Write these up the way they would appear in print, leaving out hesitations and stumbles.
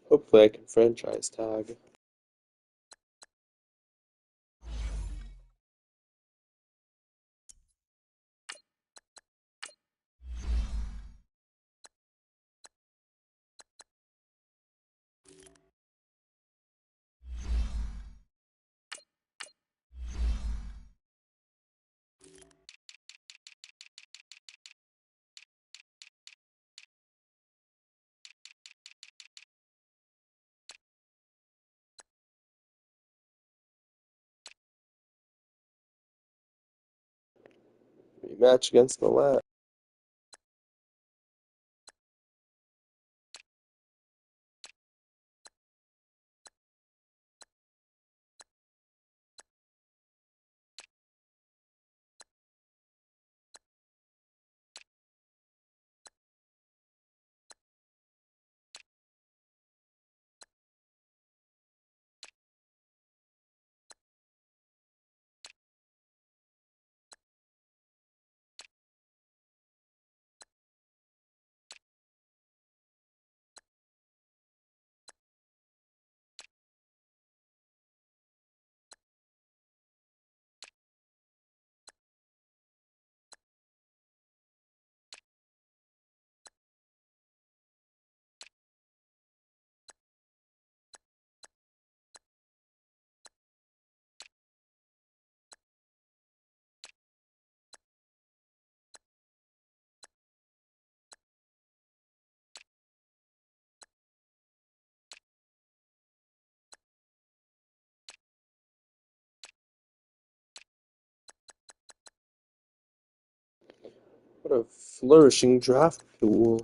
Hopefully I can franchise tag. Rematch against the lab. What a flourishing draft pool.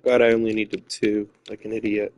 God, I only needed two, like an idiot.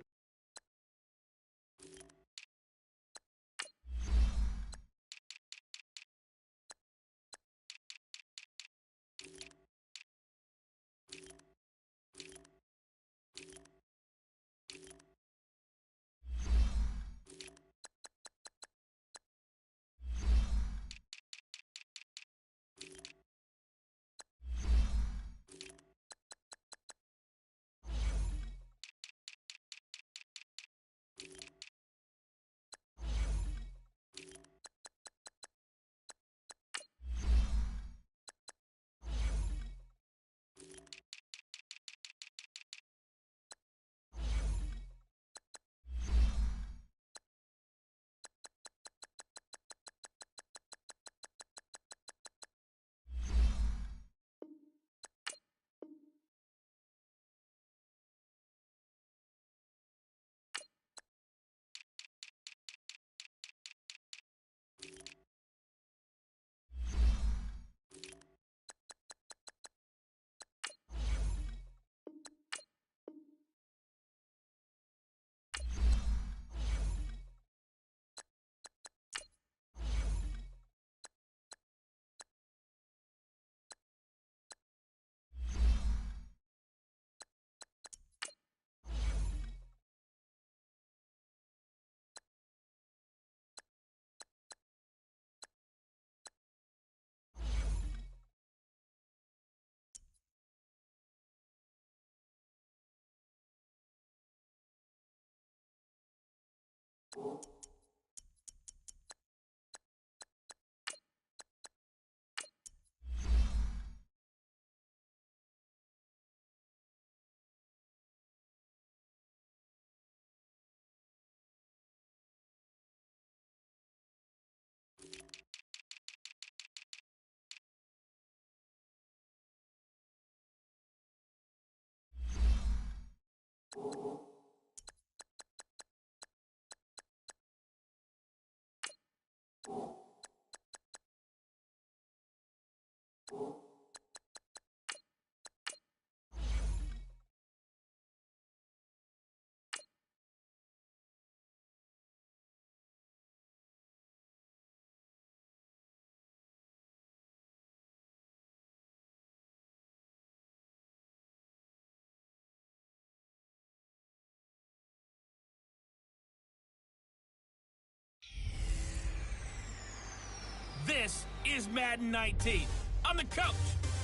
This is Madden 19. I'm the coach.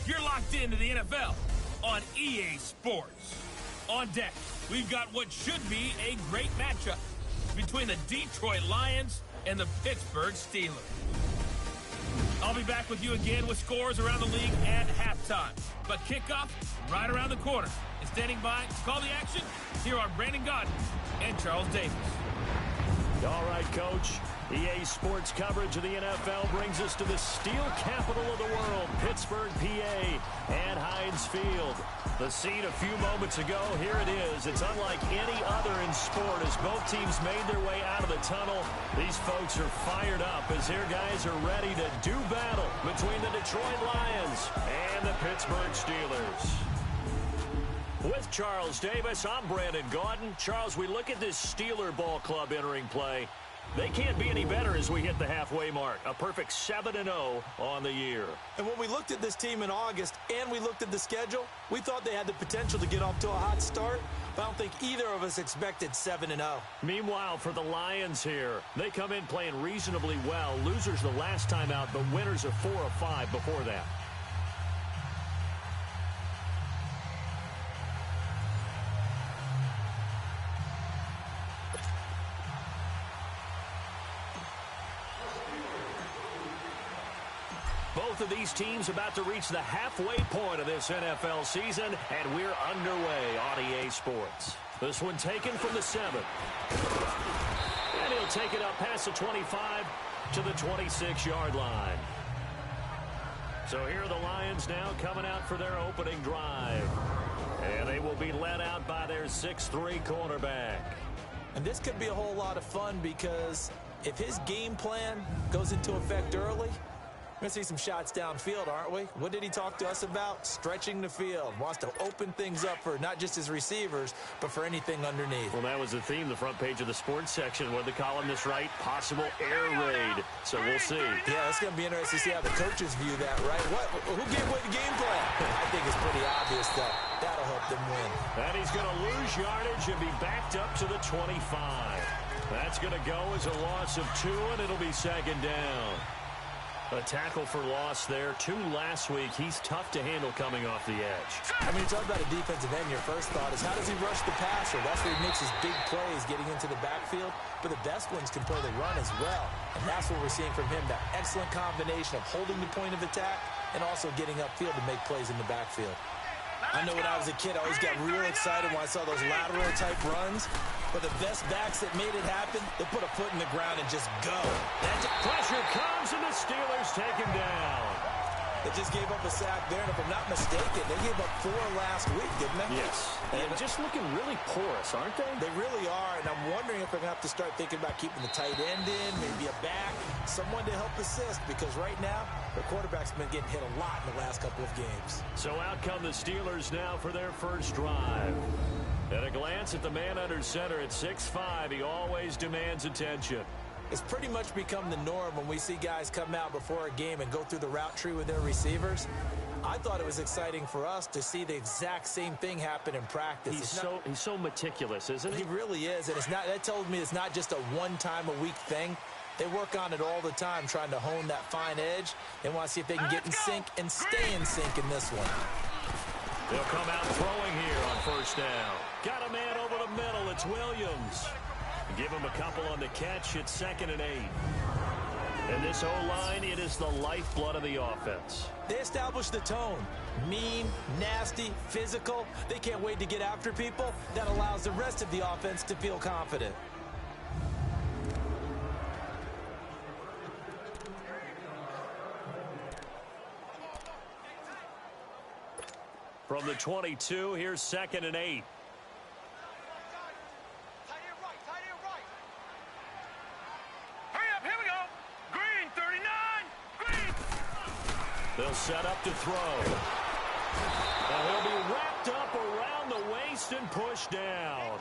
You're locked into the NFL on EA Sports. On deck, we've got what should be a great matchup between the Detroit Lions and the Pittsburgh Steelers. I'll be back with you again with scores around the league at halftime. But kickoff right around the corner. And standing by to call the action, here are Brandon Gaudin and Charles Davis. All right, Coach. EA Sports coverage of the NFL brings us to the steel capital of the world, Pittsburgh, PA, and Heinz Field. The scene a few moments ago, here it is. It's unlike any other in sport as both teams made their way out of the tunnel. These folks are fired up as their guys are ready to do battle between the Detroit Lions and the Pittsburgh Steelers. With Charles Davis, I'm Brandon Gaudin. Charles, we look at this Steeler ball club entering play. They can't be any better as we hit the halfway mark. A perfect 7-0 on the year. And when we looked at this team in August and we looked at the schedule, we thought they had the potential to get off to a hot start, but I don't think either of us expected 7-0. Meanwhile, for the Lions here, they come in playing reasonably well. Losers the last time out, but winners of 4 of 5 before that. Both of these teams about to reach the halfway point of this NFL season, and we're underway on EA Sports. This one taken from the 7. And he'll take it up past the 25 to the 26-yard line. So here are the Lions now coming out for their opening drive. And they will be led out by their 6'3 cornerback. And this could be a whole lot of fun because if his game plan goes into effect early, We're going to see some shots downfield, aren't we? What did he talk to us about? Stretching the field. Wants to open things up for not just his receivers, but for anything underneath. Well, that was the theme, the front page of the sports section. What did the columnist write? Possible air raid. So we'll see. Yeah, it's going to be interesting to see how the coaches view that, right? Who gave away the game plan? I think it's pretty obvious that that'll help them win. And he's going to lose yardage and be backed up to the 25. That's going to go as a loss of 2, and it'll be second down. A tackle for loss there. 2 last week. He's tough to handle coming off the edge. I mean, you talk about a defensive end, your first thought is how does he rush the passer? That's where he makes his big plays getting into the backfield. But the best ones can play the run as well. And that's what we're seeing from him, that excellent combination of holding the point of attack and also getting upfield to make plays in the backfield. I know when I was a kid, I always got real excited when I saw those lateral-type runs. But the best backs that made it happen, they put a foot in the ground and just go. Pressure comes, and the Steelers take him down. They just gave up a sack there, and if I'm not mistaken, they gave up 4 last week, didn't they? Yes. And just looking really porous, aren't they? They really are, and I'm wondering if they're going to have to start thinking about keeping the tight end in, maybe a back, someone to help assist, because right now, the quarterback's been getting hit a lot in the last couple of games. So out come the Steelers now for their first drive. At a glance at the man under center at 6'5", he always demands attention. It's pretty much become the norm when we see guys come out before a game and go through the route tree with their receivers. I thought it was exciting for us to see the exact same thing happen in practice. He's so meticulous, isn't he? He really is, and that tells me it's not just a one-time-a-week thing. They work on it all the time, trying to hone that fine edge. They want to see if they can get in sync and stay in sync in this one. They'll come out throwing here on first down. Got a man over the middle. It's Williams. Give him a couple on the catch. It's 2nd and 8. And this O-line, it is the lifeblood of the offense. They establish the tone. Mean, nasty, physical. They can't wait to get after people. That allows the rest of the offense to feel confident. From the 22, here's 2nd and 8. They'll set up to throw. And he'll be wrapped up around the waist and pushed down.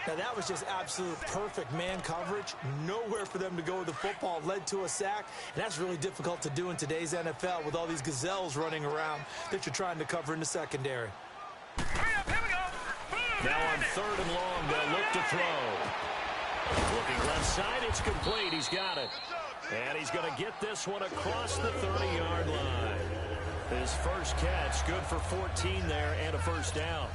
Now, that was just absolute perfect man coverage. Nowhere for them to go with the football. Led to a sack. And that's really difficult to do in today's NFL with all these gazelles running around that you're trying to cover in the secondary. Now on 3rd and long, they'll look to throw. Looking left side, it's complete. He's got it. And he's going to get this one across the 30-yard line. His first catch, good for 14 there and a first down.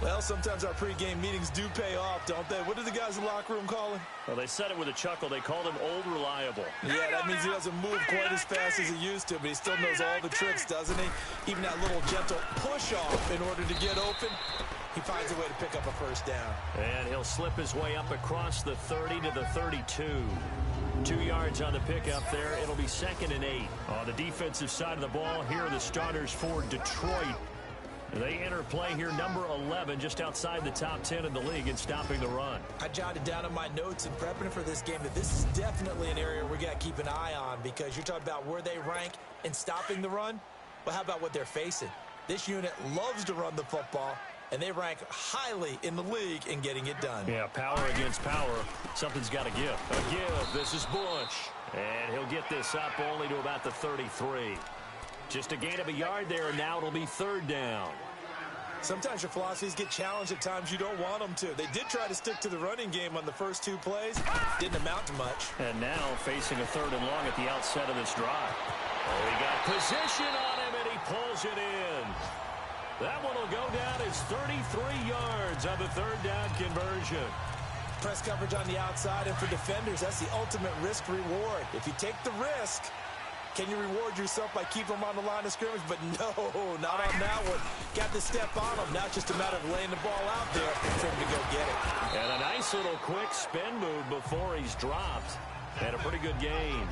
Well, sometimes our pregame meetings do pay off, don't they? What did the guys in the locker room call him? Well, they said it with a chuckle. They called him Old Reliable. Yeah, that means he doesn't move quite as fast as he used to, but he still knows all the tricks, doesn't he? Even that little gentle push-off in order to get open. He finds a way to pick up a first down. And he'll slip his way up across the 30 to the 32. 2 yards on the pickup there. It'll be 2nd and 8. On the defensive side of the ball, here are the starters for Detroit. They enter play here, number 11, just outside the top 10 in the league in stopping the run. I jotted down in my notes in prepping for this game that this is definitely an area we got to keep an eye on, because you're talking about where they rank in stopping the run. Well, how about what they're facing? This unit loves to run the football, and they rank highly in the league in getting it done. Yeah, power against power. Something's got to give. A give. This is Bush. And he'll get this up only to about the 33. Just a gain of a yard there, and now it'll be 3rd down. Sometimes your philosophies get challenged at times you don't want them to. They did try to stick to the running game on the first 2 plays. Didn't amount to much. And now facing a 3rd and long at the outset of this drive. Oh, he got position on him, and he pulls it in. That one will go down as 33 yards on the 3rd down conversion. Press coverage on the outside, and for defenders, that's the ultimate risk-reward. If you take the risk, can you reward yourself by keeping them on the line of scrimmage? But no, not on that one. Got to step on them. Now it's just a matter of laying the ball out there for him to go get it. And a nice little quick spin move before he's dropped. And a pretty good game.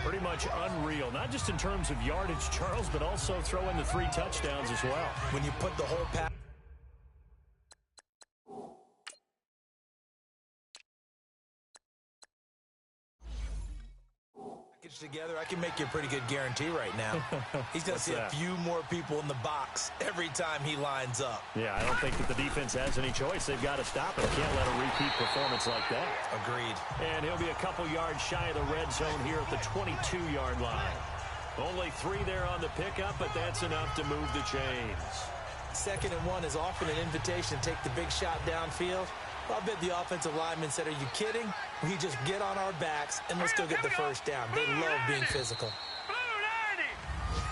Pretty much unreal, not just in terms of yardage, Charles, but also throw in the 3 touchdowns as well. When you put the whole pack. package together, I can make you a pretty good guarantee right now. He's going to see a few more people in the box every time he lines up. Yeah, I don't think that the defense has any choice. They've got to stop him. Can't let a repeat performance like that. Agreed. And he'll be a couple yards shy of the red zone here at the 22-yard line. Only 3 there on the pickup, but that's enough to move the chains. 2nd and 1 is often an invitation to take the big shot downfield. I bet the offensive lineman said, are you kidding? We just get on our backs and let's go get the first down. They love being physical.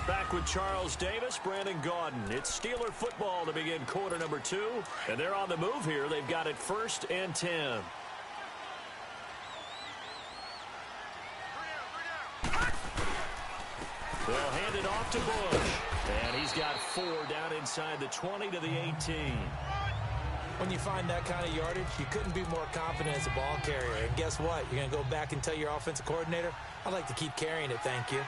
Back with Charles Davis, Brandon Gaudin. It's Steeler football to begin quarter number 2. And they're on the move here. They've got it 1st and 10. They'll hand it off to Bush. And he's got 4 down inside the 20 to the 18. When you find that kind of yardage, you couldn't be more confident as a ball carrier. And guess what? You're going to go back and tell your offensive coordinator, I'd like to keep carrying it, thank you.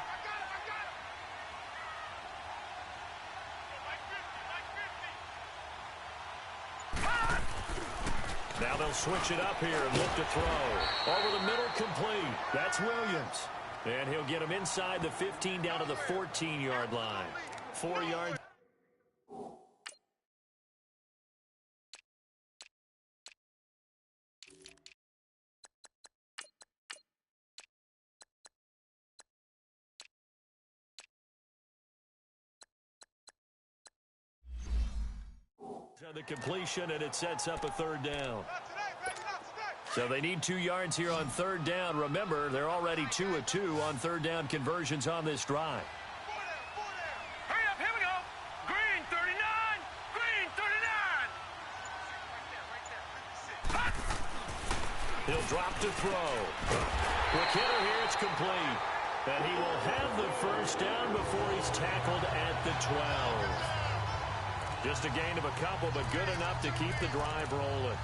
Now they'll switch it up here and look to throw. Over the middle, complete. That's Williams. And he'll get him inside the 15 down to the 14-yard line. 4 yards. The completion, and it sets up a 3rd down. So they need 2 yards here on 3rd down. Remember, they're already 2 of 2 on 3rd down conversions on this drive. Hurry up, here we go. Green 39, green 39. He'll drop to throw. Quick hitter here, it's complete. And he will have the first down before he's tackled at the 12. Just a gain of a couple, but good enough to keep the drive rolling.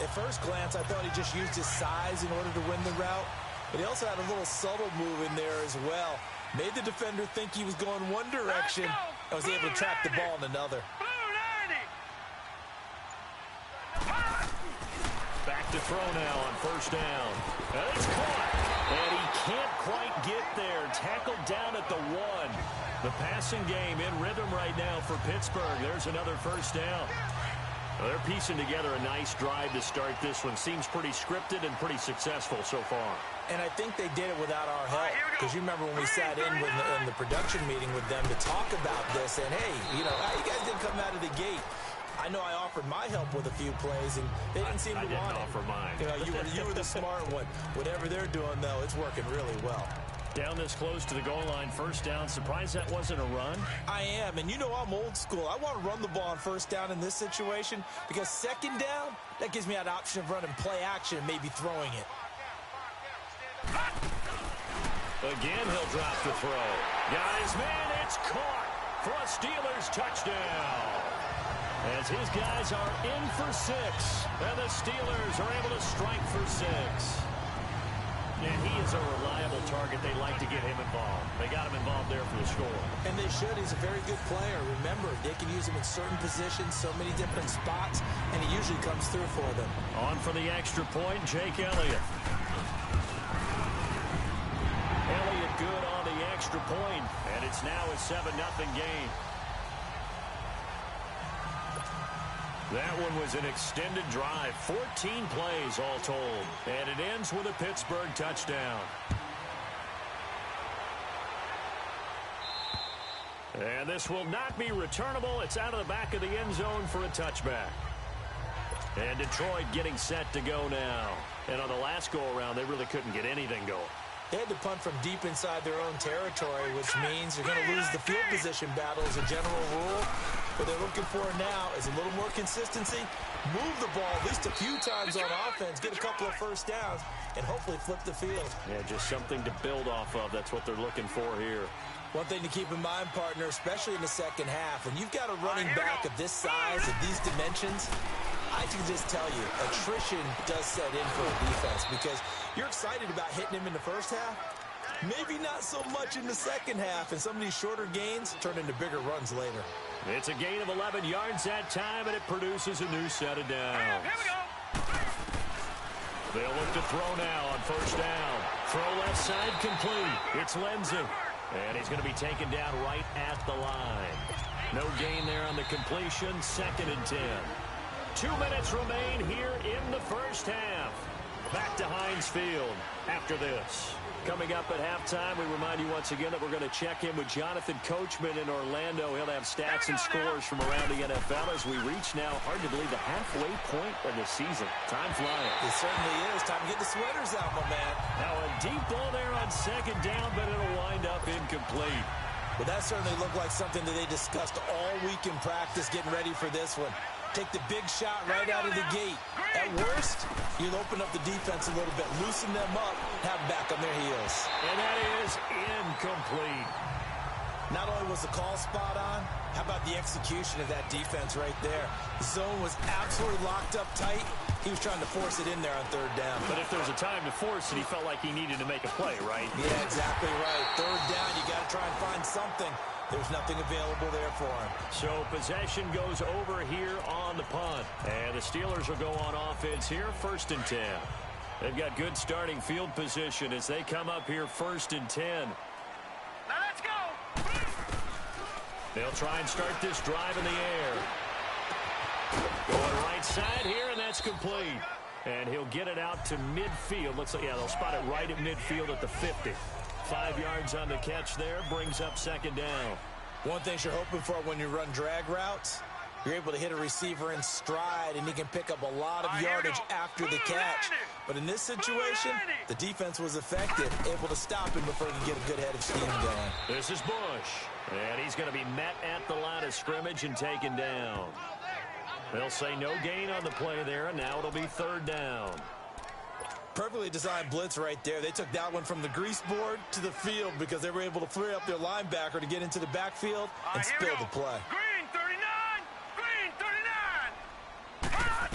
At first glance, I thought he just used his size in order to win the route, but he also had a little subtle move in there as well. Made the defender think he was going one direction and was able to track the ball in another. Back to throw now on 1st down. And it's caught. And he can't quite get there. Tackled down at the 1. The passing game in rhythm right now for Pittsburgh. There's another 1st down. Well, they're piecing together a nice drive to start this one. Seems pretty scripted and pretty successful so far. And I think they did it without our help. Because you remember when we sat in the production meeting with them to talk about this. And, hey, you know, you guys didn't come out of the gate. I know I offered my help with a few plays, and they didn't seem to want it. I didn't offer mine. You know, you were the smart one. Whatever they're doing, though, it's working really well. Down this close to the goal line, 1st down. Surprised that wasn't a run? I am, and you know I'm old school. I want to run the ball on 1st down in this situation because 2nd down, that gives me that option of running play action and maybe throwing it. Again, he'll drop the throw. Guys, man, it's caught for a Steelers touchdown. As his guys are in for 6, and the Steelers are able to strike for 6. And he is a reliable target. They like to get him involved. They got him involved there for the score. And they should. He's a very good player. Remember, they can use him in certain positions, so many different spots, and he usually comes through for them. On for the extra point, Jake Elliott. Elliott good on the extra point, and it's now a 7-0 game. That one was an extended drive, 14 plays all told, and it ends with a Pittsburgh touchdown. And this will not be returnable. It's out of the back of the end zone for a touchback. And Detroit getting set to go now. And on the last go-around, they really couldn't get anything going. They had to punt from deep inside their own territory, which means they're going to lose the field position battle as a general rule. What they're looking for now is a little more consistency, move the ball at least a few times on offense, get a couple of 1st downs, and hopefully flip the field. Yeah, just something to build off of. That's what they're looking for here. One thing to keep in mind, partner, especially in the 2nd half, when you've got a running back of this size, of these dimensions, I can just tell you, attrition does set in for a defense because you're excited about hitting him in the 1st half. Maybe not so much in the 2nd half, and some of these shorter gains turn into bigger runs later. It's a gain of 11 yards that time, and it produces a new set of downs. Here we go. They'll look to throw now on 1st down. Throw left side complete. It's Lindsey. And he's going to be taken down right at the line. No gain there on the completion. 2nd and 10. 2 minutes remain here in the first half. Back to Heinz Field after this. Coming up at halftime, we remind you once again that we're going to check in with Jonathan Coachman in Orlando. He'll have stats and scores from around the NFL as we reach now, hard to believe, the halfway point of the season. Time flying. It certainly is. Time to get the sweaters out, my man. Now a deep ball there on 2nd down, but it'll wind up incomplete. Well, that certainly looked like something that they discussed all week in practice getting ready for this one. Take the big shot right out of the gate. At worst, you'll open up the defense a little bit, loosen them up, have them back on their heels. And that is incomplete. Not only was the call spot on, how about the execution of that defense right there? The zone was absolutely locked up tight. He was trying to force it in there on 3rd down. But if there was a time to force it, he felt like he needed to make a play, right? Yeah, exactly right. 3rd down, you got to try and find something. There's nothing available there for him. So possession goes over here on the punt. And the Steelers will go on offense here, 1st and 10. They've got good starting field position as they come up here 1st and 10. Now let's go. They'll try and start this drive in the air. Going right side here, and that's complete. And he'll get it out to midfield. Looks like, yeah, they'll spot it right at midfield at the 50. 5 yards on the catch there, brings up 2nd down. One thing you're hoping for when you run drag routes, you're able to hit a receiver in stride, and he can pick up a lot of yardage after the catch. But in this situation, the defense was effective, able to stop him before he could get a good head of steam going. This is Bush, and he's going to be met at the line of scrimmage and taken down. They'll say no gain on the play there, and now it'll be 3rd down. Perfectly designed blitz right there. They took that one from the grease board to the field because they were able to free up their linebacker to get into the backfield and spill the play. Green 39! Green 39!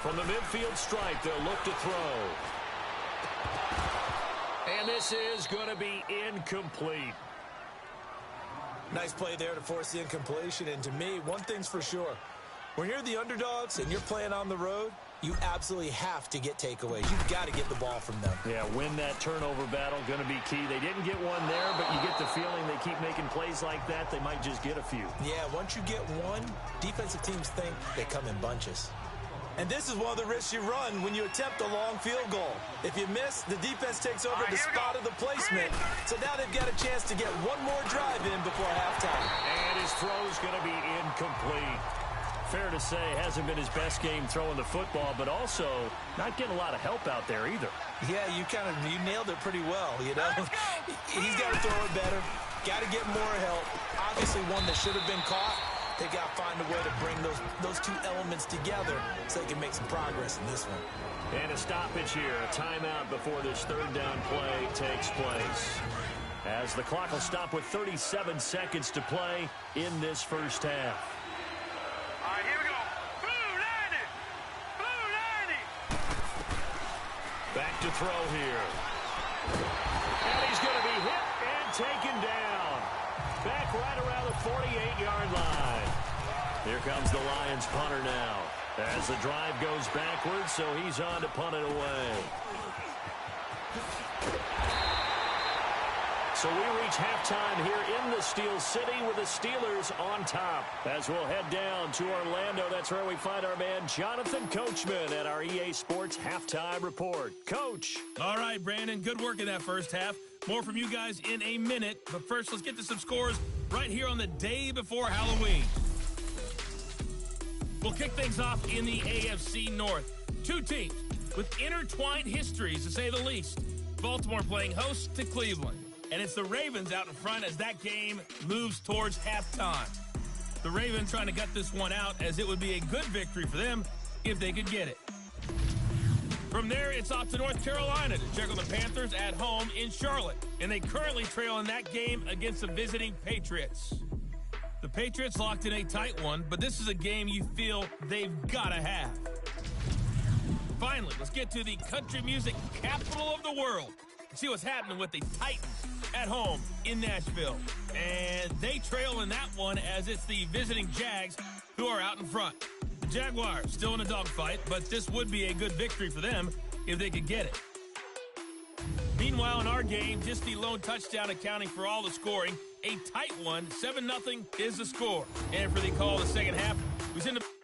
From the midfield stripe, they'll look to throw. And this is going to be incomplete. Nice play there to force the incompletion. And to me, one thing's for sure. When you're the underdogs and you're playing on the road, you absolutely have to get takeaways. You've got to get the ball from them. Yeah, win that turnover battle, going to be key. They didn't get one there, but you get the feeling they keep making plays like that, they might just get a few. Yeah, once you get one, defensive teams think they come in bunches. And this is one of the risks you run when you attempt a long field goal. If you miss, the defense takes over the spot of the placement. So now they've got a chance to get one more drive in before halftime. And his throw's going to be incomplete. Fair to say, hasn't been his best game throwing the football, but also not getting a lot of help out there either. Yeah, you nailed it pretty well, you know. He's got to throw it better, got to get more help. Obviously one that should have been caught. They got to find a way to bring those two elements together so they can make some progress in this one. And a stoppage here, a timeout before this 3rd down play takes place. As the clock will stop with 37 seconds to play in this first half. All right, here we go. Blue 90! Blue 90! Back to throw here. And he's going to be hit and taken down. Back right around the 48-yard line. Here comes the Lions punter now. As the drive goes backwards, so he's on to punt it away. So we reach halftime here in the Steel City with the Steelers on top. As we'll head down to Orlando, that's where we find our man Jonathan Coachman at our EA Sports Halftime Report. Coach. All right, Brandon, good work in that first half. More from you guys in a minute. But first, let's get to some scores right here on the day before Halloween. We'll kick things off in the AFC North. Two teams with intertwined histories, to say the least. Baltimore playing host to Cleveland. And it's the Ravens out in front as that game moves towards halftime. The Ravens trying to gut this one out, as it would be a good victory for them if they could get it. From there, it's off to North Carolina to check on the Panthers at home in Charlotte. And they currently trail in that game against the visiting Patriots. The Patriots locked in a tight one, but this is a game you feel they've got to have. Finally, let's get to the country music capital of the world. See what's happening with the Titans at home in Nashville. And they trail in that one as it's the visiting Jags who are out in front. The Jaguars still in a dogfight, but this would be a good victory for them if they could get it. Meanwhile, in our game, just the lone touchdown accounting for all the scoring. A tight one, 7-0 is the score. And for the call of the second half, who's in the...